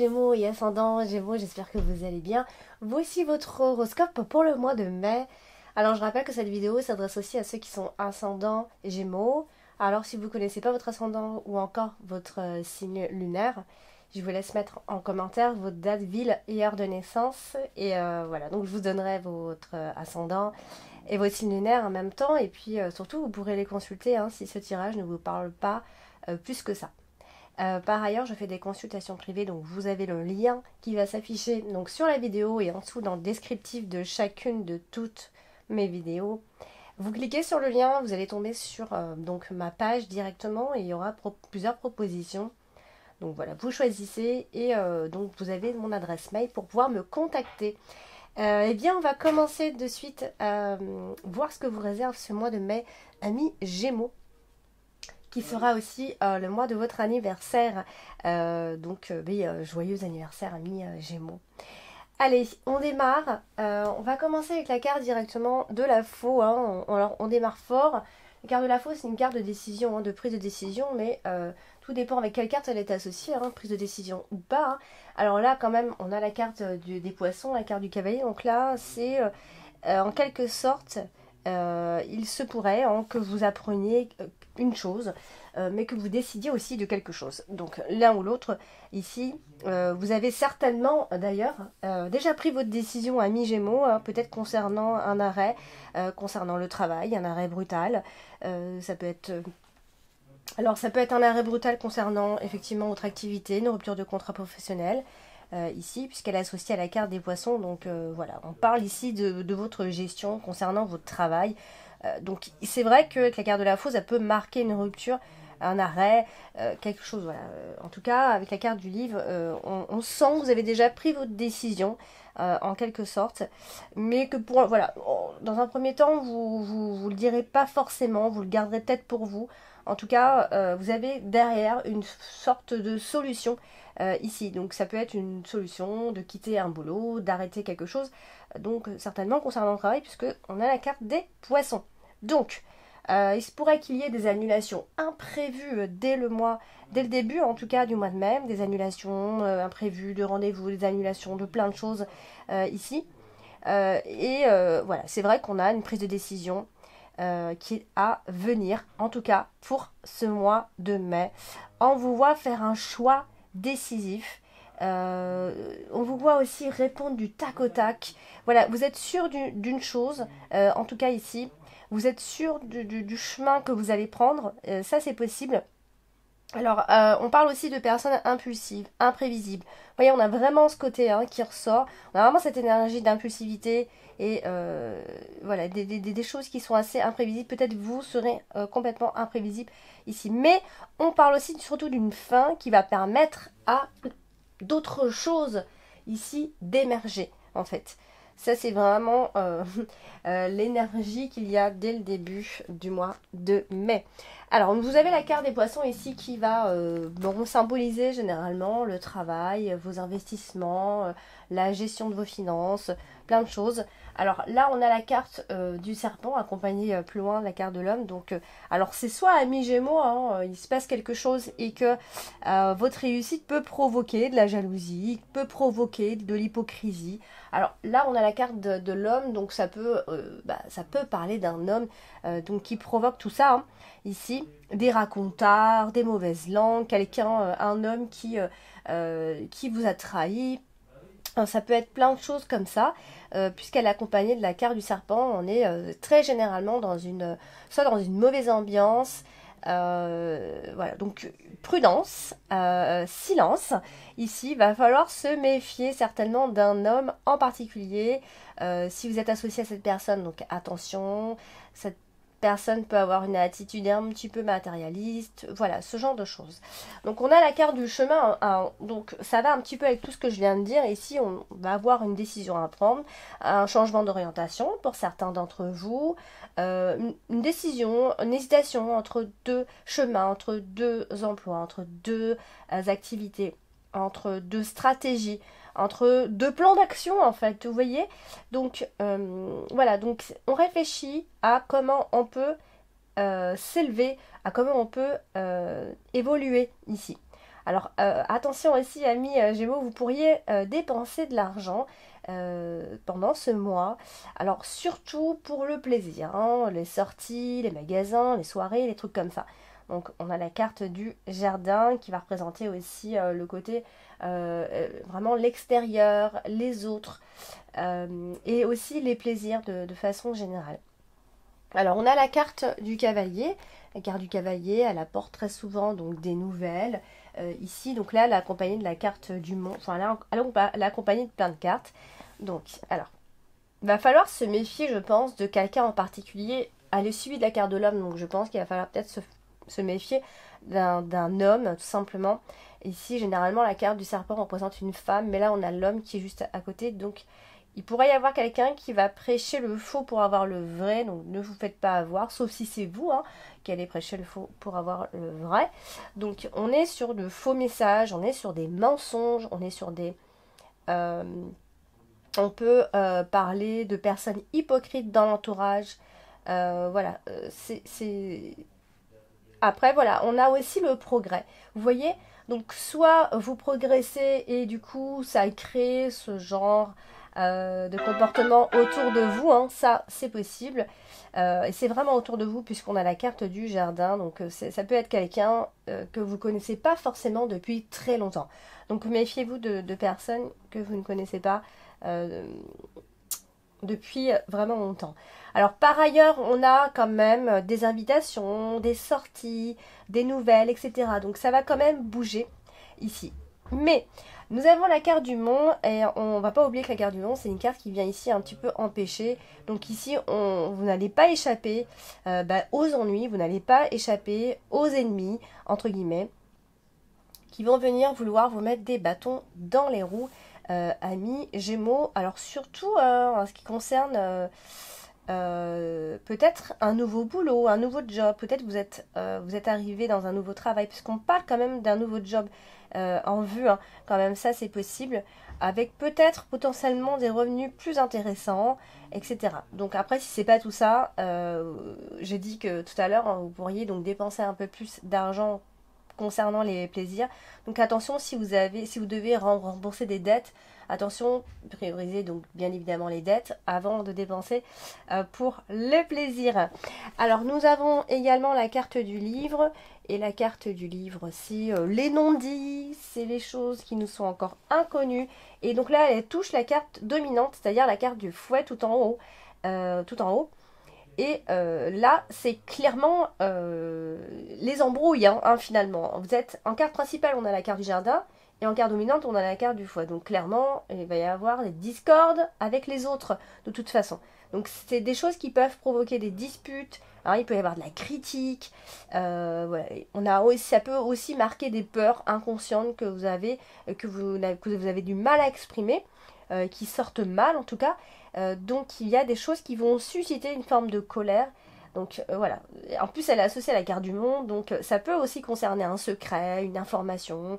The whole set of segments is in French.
Gémeaux et ascendant Gémeaux, j'espère que vous allez bien. Voici votre horoscope pour le mois de mai. Alors je rappelle que cette vidéo s'adresse aussi à ceux qui sont ascendant Gémeaux. Alors si vous ne connaissez pas votre ascendant ou encore votre signe lunaire, je vous laisse mettre en commentaire votre date, ville et heure de naissance. Et voilà, donc je vous donnerai votre ascendant et votre signe lunaire en même temps. Et puis surtout, vous pourrez les consulter si ce tirage ne vous parle pas plus que ça. Par ailleurs, je fais des consultations privées, donc vous avez le lien qui va s'afficher donc sur la vidéo et en dessous dans le descriptif de chacune de toutes mes vidéos. Vous cliquez sur le lien, vous allez tomber sur donc ma page directement et il y aura plusieurs propositions. Donc voilà, vous choisissez et donc vous avez mon adresse mail pour pouvoir me contacter. Eh bien, on va commencer de suite à voir ce que vous réserve ce mois de mai, amis Gémeaux, qui sera aussi le mois de votre anniversaire. Joyeux anniversaire, amis Gémeaux. Allez, on démarre. On va commencer avec la carte directement de la faux. Alors, on démarre fort. La carte de la faux, c'est une carte de décision, de prise de décision, mais tout dépend avec quelle carte elle est associée, prise de décision ou pas. Alors là, quand même, on a la carte des poissons, la carte du cavalier. Donc là, c'est en quelque sorte, il se pourrait que vous appreniez une chose, mais que vous décidiez aussi de quelque chose. Donc l'un ou l'autre, ici, vous avez certainement d'ailleurs déjà pris votre décision à mi-gémeaux, peut-être concernant un arrêt, concernant le travail, un arrêt brutal. Ça peut être... Alors ça peut être un arrêt brutal concernant effectivement votre activité, une rupture de contrat professionnel, ici, puisqu'elle est associée à la carte des poissons. Donc voilà, on parle ici de votre gestion concernant votre travail. Donc c'est vrai que avec la carte de la faux, ça peut marquer une rupture, un arrêt, quelque chose. Voilà. En tout cas, avec la carte du livre, on sent que vous avez déjà pris votre décision, en quelque sorte. Mais que voilà, dans un premier temps, vous le direz pas forcément, vous le garderez peut-être pour vous. En tout cas, vous avez derrière une sorte de solution ici. Donc ça peut être une solution de quitter un boulot, d'arrêter quelque chose. Donc certainement concernant le travail, puisque on a la carte des poissons. Donc, il se pourrait qu'il y ait des annulations imprévues dès le début en tout cas du mois de mai, des annulations imprévues de rendez-vous, des annulations de plein de choses ici. Voilà, c'est vrai qu'on a une prise de décision qui est à venir, en tout cas pour ce mois de mai. On vous voit faire un choix décisif. On vous voit aussi répondre du tac au tac. Voilà, vous êtes sûr d'une chose, en tout cas ici. Vous êtes sûr du chemin que vous allez prendre, ça c'est possible. Alors, on parle aussi de personnes impulsives, imprévisibles. Vous voyez, on a vraiment ce côté qui ressort. On a vraiment cette énergie d'impulsivité et voilà, des choses qui sont assez imprévisibles. Peut-être vous serez complètement imprévisible ici. Mais on parle aussi surtout d'une fin qui va permettre à d'autres choses ici d'émerger, en fait. Ça, c'est vraiment l'énergie qu'il y a dès le début du mois de mai. Alors, vous avez la carte des poissons ici qui va symboliser généralement le travail, vos investissements, la gestion de vos finances, plein de choses. Alors là, on a la carte du serpent accompagnée plus loin de la carte de l'homme. Donc, alors c'est soit à mi-gémeaux, il se passe quelque chose et que votre réussite peut provoquer de la jalousie, peut provoquer de l'hypocrisie. Alors là, on a la carte de l'homme, donc ça peut parler d'un homme donc qui provoque tout ça. Ici, des racontards, des mauvaises langues, un homme qui vous a trahi. Alors, ça peut être plein de choses comme ça, puisqu'elle est accompagnée de la carte du serpent. On est très généralement soit dans une mauvaise ambiance. Voilà, donc prudence, silence. Ici, il va falloir se méfier certainement d'un homme en particulier. Si vous êtes associé à cette personne, donc attention, cette personne peut avoir une attitude un petit peu matérialiste, voilà, ce genre de choses. Donc on a la carte du chemin, donc ça va un petit peu avec tout ce que je viens de dire. Ici, on va avoir une décision à prendre, un changement d'orientation pour certains d'entre vous, une décision, une hésitation entre deux chemins, entre deux emplois, entre deux activités, entre deux stratégies, entre deux plans d'action en fait, vous voyez. Donc voilà, donc on réfléchit à comment on peut s'élever, à comment on peut évoluer ici. Alors attention aussi, amis Gémeaux, vous pourriez dépenser de l'argent pendant ce mois. Alors surtout pour le plaisir, hein, les sorties, les magasins, les soirées, les trucs comme ça. Donc on a la carte du jardin qui va représenter aussi le côté vraiment l'extérieur, les autres et aussi les plaisirs de façon générale. Alors on a la carte du cavalier. La carte du cavalier, elle apporte très souvent donc des nouvelles. Ici, donc là, elle est accompagnée de la carte du monde. Enfin, elle est accompagnée de plein de cartes. Donc, alors, il va falloir se méfier, je pense, de quelqu'un en particulier. Elle est suivie de la carte de l'homme, donc je pense qu'il va falloir peut-être se méfier d'un homme, tout simplement. Ici, généralement, la carte du serpent représente une femme, mais là, on a l'homme qui est juste à côté. Donc, il pourrait y avoir quelqu'un qui va prêcher le faux pour avoir le vrai, donc ne vous faites pas avoir, sauf si c'est vous hein, qui allez prêcher le faux pour avoir le vrai. Donc, on est sur de faux messages, on est sur des mensonges, on est sur des... euh, on peut parler de personnes hypocrites dans l'entourage. Voilà, c'est... Après, voilà, on a aussi le progrès. Vous voyez, donc soit vous progressez et du coup, ça crée ce genre de comportement autour de vous, hein, ça c'est possible. Et c'est vraiment autour de vous puisqu'on a la carte du jardin, donc ça peut être quelqu'un que vous connaissez pas forcément depuis très longtemps. Donc méfiez-vous de personnes que vous ne connaissez pas euh, depuis vraiment longtemps. Alors par ailleurs, on a quand même des invitations, des sorties, des nouvelles, etc. Donc ça va quand même bouger ici. Mais nous avons la carte du monde et on va pas oublier que la carte du monde, c'est une carte qui vient ici un petit peu empêcher. Donc ici, vous n'allez pas échapper aux ennuis, vous n'allez pas échapper aux ennemis, entre guillemets, qui vont venir vouloir vous mettre des bâtons dans les roues. Amis Gémeaux, alors surtout en ce qui concerne peut-être un nouveau boulot, un nouveau job, peut-être vous êtes arrivé dans un nouveau travail, puisqu'on parle quand même d'un nouveau job en vue, hein. Quand même ça c'est possible, avec peut-être potentiellement des revenus plus intéressants, etc. Donc après si c'est pas tout ça, j'ai dit que tout à l'heure, hein, vous pourriez donc dépenser un peu plus d'argent concernant les plaisirs. Donc attention si vous devez rembourser des dettes, attention, priorisez donc bien évidemment les dettes avant de dépenser pour le plaisir. Alors nous avons également la carte du livre. Et la carte du livre, c'est les non-dits, c'est les choses qui nous sont encore inconnues. Et donc là, elle touche la carte dominante, c'est-à-dire la carte du fouet tout en haut. Tout en haut. Et là, c'est clairement les embrouilles, hein, finalement. Vous êtes en carte principale, on a la carte du jardin, et en carte dominante, on a la carte du foie. Donc clairement, il va y avoir des discordes avec les autres, de toute façon. Donc c'est des choses qui peuvent provoquer des disputes. Hein, il peut y avoir de la critique. Voilà. Ça peut aussi marquer des peurs inconscientes que vous avez, que vous avez du mal à exprimer, qui sortent mal en tout cas. Donc il y a des choses qui vont susciter une forme de colère. Donc voilà. En plus, elle est associée à la carte du monde, donc ça peut aussi concerner un secret, une information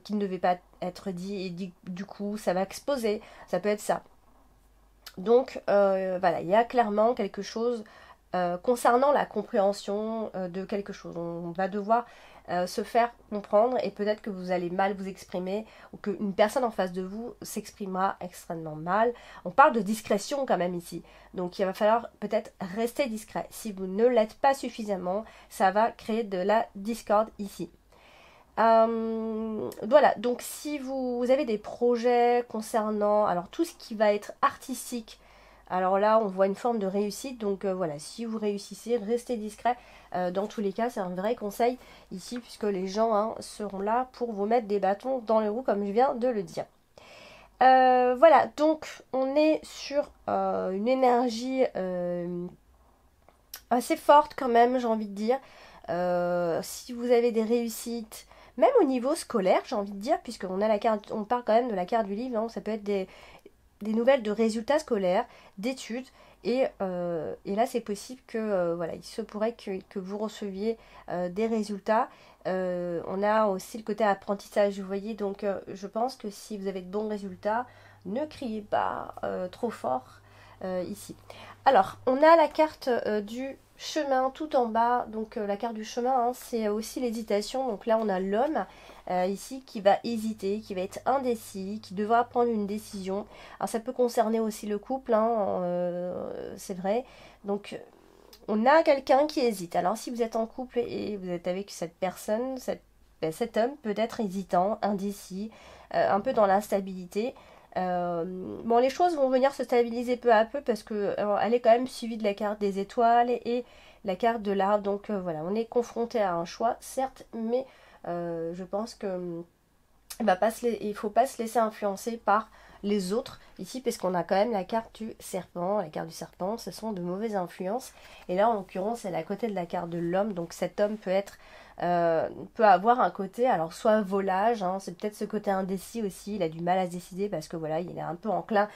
qui ne devait pas être dit et du coup ça va exposer. Ça peut être ça. Donc voilà, il y a clairement quelque chose concernant la compréhension de quelque chose. On va devoir se faire comprendre et peut-être que vous allez mal vous exprimer ou qu'une personne en face de vous s'exprimera extrêmement mal. On parle de discrétion quand même ici. Donc il va falloir peut-être rester discret. Si vous ne l'êtes pas suffisamment, ça va créer de la discorde ici. Voilà, donc si vous avez des projets concernant alors tout ce qui va être artistique, alors là on voit une forme de réussite, donc voilà, si vous réussissez, restez discret. Dans tous les cas, c'est un vrai conseil ici, puisque les gens hein, seront là pour vous mettre des bâtons dans les roues, comme je viens de le dire. Voilà, donc on est sur une énergie assez forte quand même, j'ai envie de dire. Si vous avez des réussites, même au niveau scolaire, j'ai envie de dire, puisqu'on a la carte, on parle quand même de la carte du livre, hein, ça peut être des nouvelles de résultats scolaires, d'études, et là c'est possible que voilà, il se pourrait que vous receviez des résultats. On a aussi le côté apprentissage, vous voyez, donc je pense que si vous avez de bons résultats, ne criez pas trop fort ici. Alors, on a la carte du chemin tout en bas. Donc la carte du chemin, hein, c'est aussi l'hésitation. Donc là, on a l'homme ici qui va hésiter, qui va être indécis, qui devra prendre une décision. Alors ça peut concerner aussi le couple, hein, c'est vrai. Donc on a quelqu'un qui hésite. Alors si vous êtes en couple et vous êtes avec cette personne, cet homme peut être hésitant, indécis, un peu dans l'instabilité. Bon, les choses vont venir se stabiliser peu à peu parce que elle est quand même suivie de la carte des étoiles et la carte de l'arbre. Donc voilà, on est confronté à un choix, certes, mais je pense que il faut pas se laisser influencer par les autres ici parce qu'on a quand même la carte du serpent. La carte du serpent, ce sont de mauvaises influences. Et là, en l'occurrence, elle est à côté de la carte de l'homme. Donc cet homme peut avoir un côté, alors soit volage, hein, c'est peut-être ce côté indécis aussi. Il a du mal à se décider parce que voilà, il est un peu enclin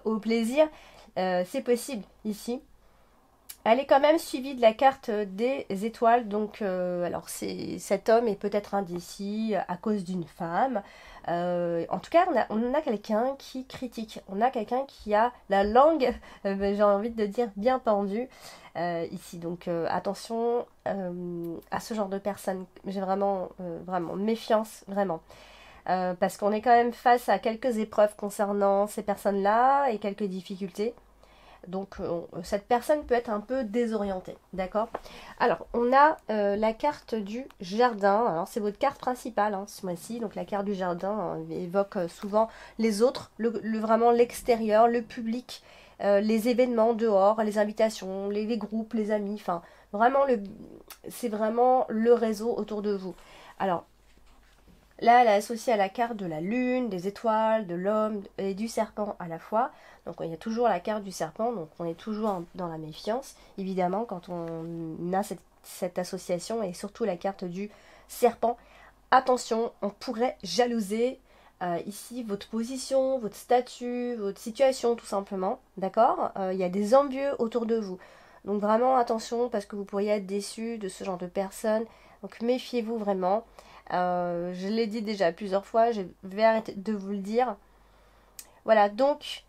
au plaisir. C'est possible ici. Elle est quand même suivie de la carte des étoiles, donc alors cet homme est peut-être indécis à cause d'une femme. En tout cas, on a quelqu'un qui critique, on a quelqu'un qui a la langue, j'ai envie de dire, bien pendue ici. Donc attention à ce genre de personnes. J'ai vraiment méfiance, vraiment. Parce qu'on est quand même face à quelques épreuves concernant ces personnes-là et quelques difficultés. Donc cette personne peut être un peu désorientée, d'accord? Alors on a la carte du jardin. Alors c'est votre carte principale hein, ce mois-ci. Donc la carte du jardin hein, évoque souvent les autres, vraiment l'extérieur, le public, les événements dehors, les invitations, les groupes, les amis. Enfin vraiment c'est vraiment le réseau autour de vous. Alors là, elle est associée à la carte de la lune, des étoiles, de l'homme et du serpent à la fois. Donc il y a toujours la carte du serpent, donc on est toujours dans la méfiance, évidemment, quand on a cette association, et surtout la carte du serpent. Attention, on pourrait jalouser ici votre position, votre statut, votre situation, tout simplement. D'accord? Il y a des envieux autour de vous. Donc vraiment attention, parce que vous pourriez être déçu de ce genre de personnes. Donc méfiez-vous vraiment. Je l'ai dit déjà plusieurs fois, je vais arrêter de vous le dire. Voilà, donc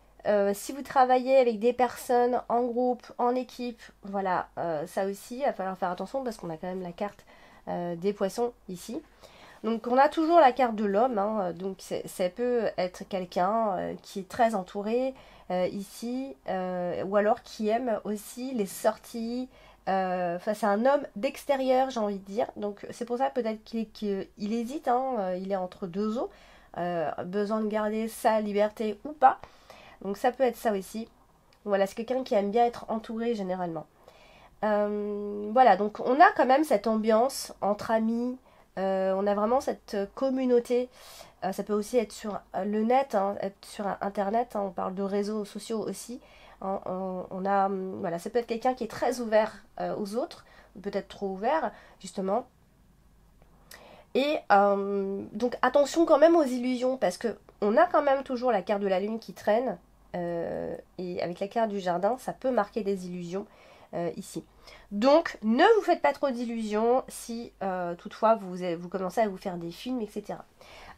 si vous travaillez avec des personnes en groupe, en équipe, voilà, ça aussi, il va falloir faire attention parce qu'on a quand même la carte des poissons ici. Donc on a toujours la carte de l'homme, hein, donc ça peut être quelqu'un qui est très entouré ici, ou alors qui aime aussi les sorties. Enfin, c'est un homme d'extérieur, j'ai envie de dire. Donc c'est pour ça peut-être qu'il hésite, hein, il est entre deux eaux, besoin de garder sa liberté ou pas. Donc ça peut être ça aussi. Voilà, c'est quelqu'un qui aime bien être entouré généralement. Voilà, donc on a quand même cette ambiance entre amis, on a vraiment cette communauté. Ça peut aussi être sur le net, hein, être sur Internet, hein, on parle de réseaux sociaux aussi. Hein, voilà, ça peut être quelqu'un qui est très ouvert aux autres, peut-être trop ouvert, justement. Et donc attention quand même aux illusions, parce que on a quand même toujours la carte de la lune qui traîne, et avec la carte du jardin, ça peut marquer des illusions ici. Donc ne vous faites pas trop d'illusions si toutefois vous commencez à vous faire des films, etc.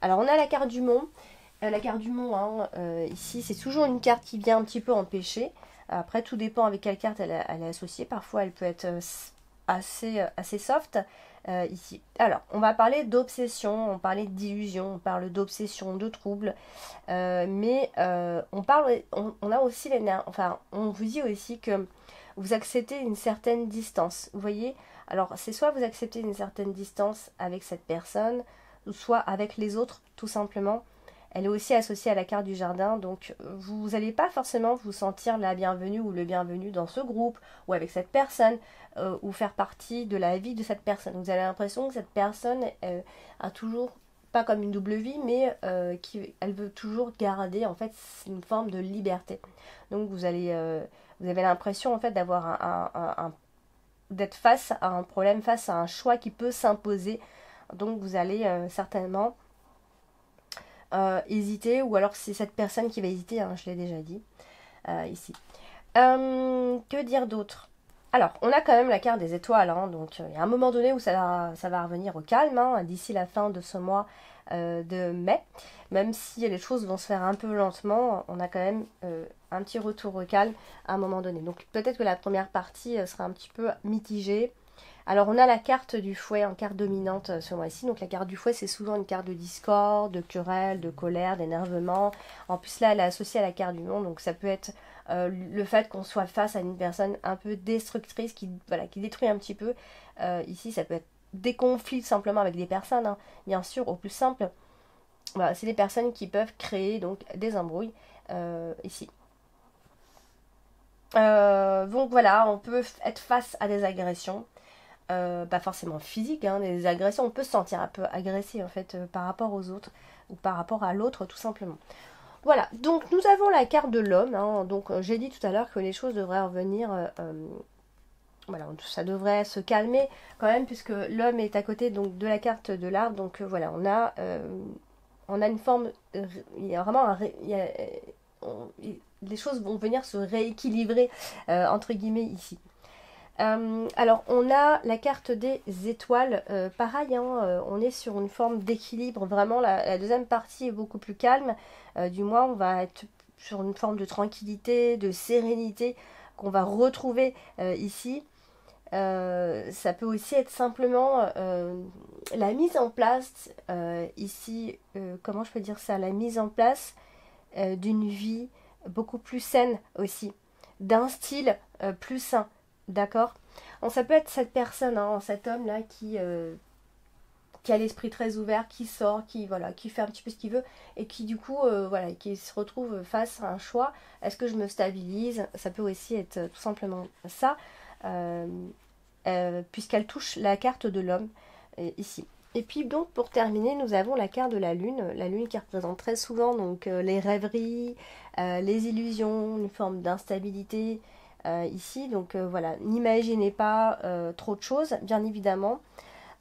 Alors on a la carte du mont. La carte du mont, hein, ici, c'est toujours une carte qui vient un petit peu empêcher. Après, tout dépend avec quelle carte elle est associée. Parfois, elle peut être assez soft ici. Alors, on va parler d'obsession, on parlait d'illusion, on parle d'obsession, de trouble. Mais on a aussi enfin, on vous dit aussi que vous acceptez une certaine distance. Vous voyez? Alors, c'est soit vous acceptez une certaine distance avec cette personne, ou soit avec les autres, tout simplement. Elle est aussi associée à la carte du jardin, donc vous n'allez pas forcément vous sentir la bienvenue ou le bienvenu dans ce groupe ou avec cette personne ou faire partie de la vie de cette personne. Vous avez l'impression que cette personne a toujours, pas comme une double vie, mais elle veut toujours garder en fait une forme de liberté. Donc vous avez l'impression en fait d'avoir d'être face à un problème, face à un choix qui peut s'imposer. Donc vous allez certainement hésiter, ou alors c'est cette personne qui va hésiter, hein, je l'ai déjà dit ici. Que dire d'autre? Alors, on a quand même la carte des étoiles, hein, donc il y a un moment donné où ça va revenir au calme, hein, d'ici la fin de ce mois de mai. Même si les choses vont se faire un peu lentement, on a quand même un petit retour au calme à un moment donné. Donc peut-être que la première partie sera un petit peu mitigée. Alors on a la carte du fouet en carte dominante ce mois-ci. Donc la carte du fouet, c'est souvent une carte de discorde, de querelle, de colère, d'énervement. En plus là, elle est associée à la carte du monde. Donc ça peut être le fait qu'on soit face à une personne un peu destructrice qui, voilà, qui détruit un petit peu. Ici, ça peut être des conflits simplement avec des personnes, hein, bien sûr, au plus simple. Voilà, c'est des personnes qui peuvent créer donc des embrouilles ici. Donc voilà, on peut être face à des agressions. Pas forcément physiques, hein, des agressions, on peut se sentir un peu agressé en fait par rapport aux autres ou par rapport à l'autre tout simplement. Voilà, donc nous avons la carte de l'homme, hein, donc j'ai dit tout à l'heure que les choses devraient revenir, voilà, ça devrait se calmer quand même puisque l'homme est à côté donc de la carte de l'arbre, donc voilà, on a une forme, il y a vraiment les choses vont venir se rééquilibrer entre guillemets ici. Alors, on a la carte des étoiles. Pareil, hein, on est sur une forme d'équilibre. Vraiment, la deuxième partie est beaucoup plus calme. Du moins, on va être sur une forme de tranquillité, de sérénité qu'on va retrouver ici. Ça peut aussi être simplement la mise en place, ici, comment je peux dire ça, la mise en place d'une vie beaucoup plus saine aussi, d'un style plus sain. D'accord. Bon, ça peut être cette personne, hein, cet homme-là qui a l'esprit très ouvert, qui sort, qui, voilà, qui fait un petit peu ce qu'il veut et qui du coup voilà, qui se retrouve face à un choix. Est-ce que je me stabilise? Ça peut aussi être tout simplement ça, euh, puisqu'elle touche la carte de l'homme ici. Et puis donc pour terminer, nous avons la carte de la lune qui représente très souvent donc les rêveries, les illusions, une forme d'instabilité, ici. Donc voilà, n'imaginez pas trop de choses, bien évidemment.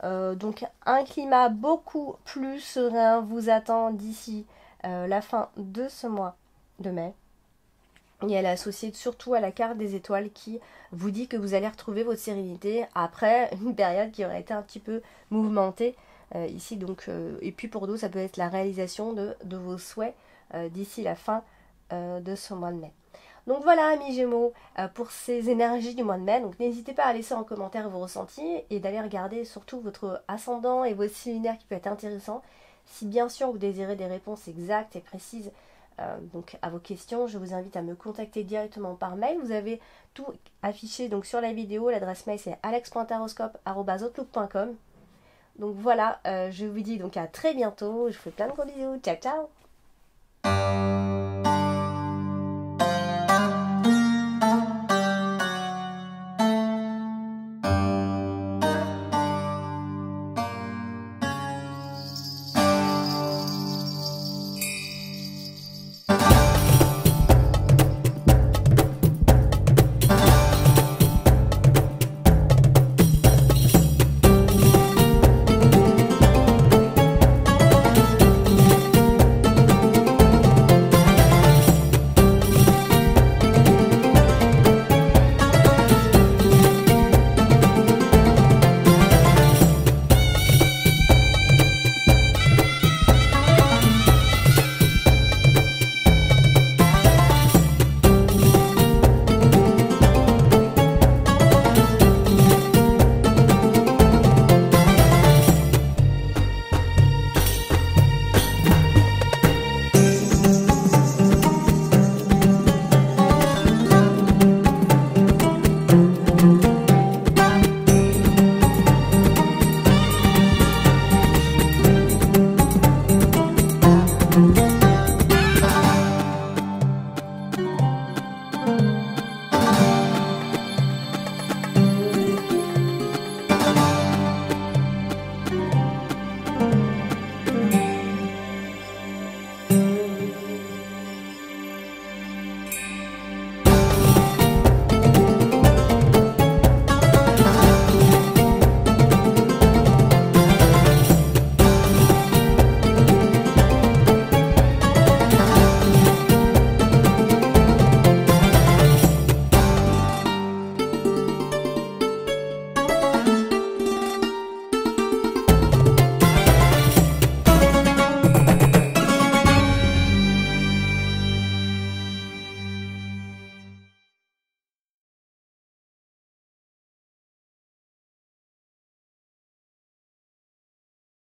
Donc un climat beaucoup plus serein vous attend d'ici la fin de ce mois de mai. Et elle est associée surtout à la carte des étoiles qui vous dit que vous allez retrouver votre sérénité après une période qui aurait été un petit peu mouvementée ici. Donc, et puis pour d'autres, ça peut être la réalisation de vos souhaits d'ici la fin de ce mois de mai. Donc voilà, amis Gémeaux, pour ces énergies du mois de mai. Donc n'hésitez pas à laisser en commentaire vos ressentis et d'aller regarder surtout votre ascendant et votre signe lunaire qui peut être intéressant. Si bien sûr vous désirez des réponses exactes et précises donc à vos questions, je vous invite à me contacter directement par mail. Vous avez tout affiché donc sur la vidéo. L'adresse mail c'est alex.taroscope@outlook.com. Donc voilà, je vous dis donc à très bientôt. Je vous fais plein de gros bisous. Ciao ciao.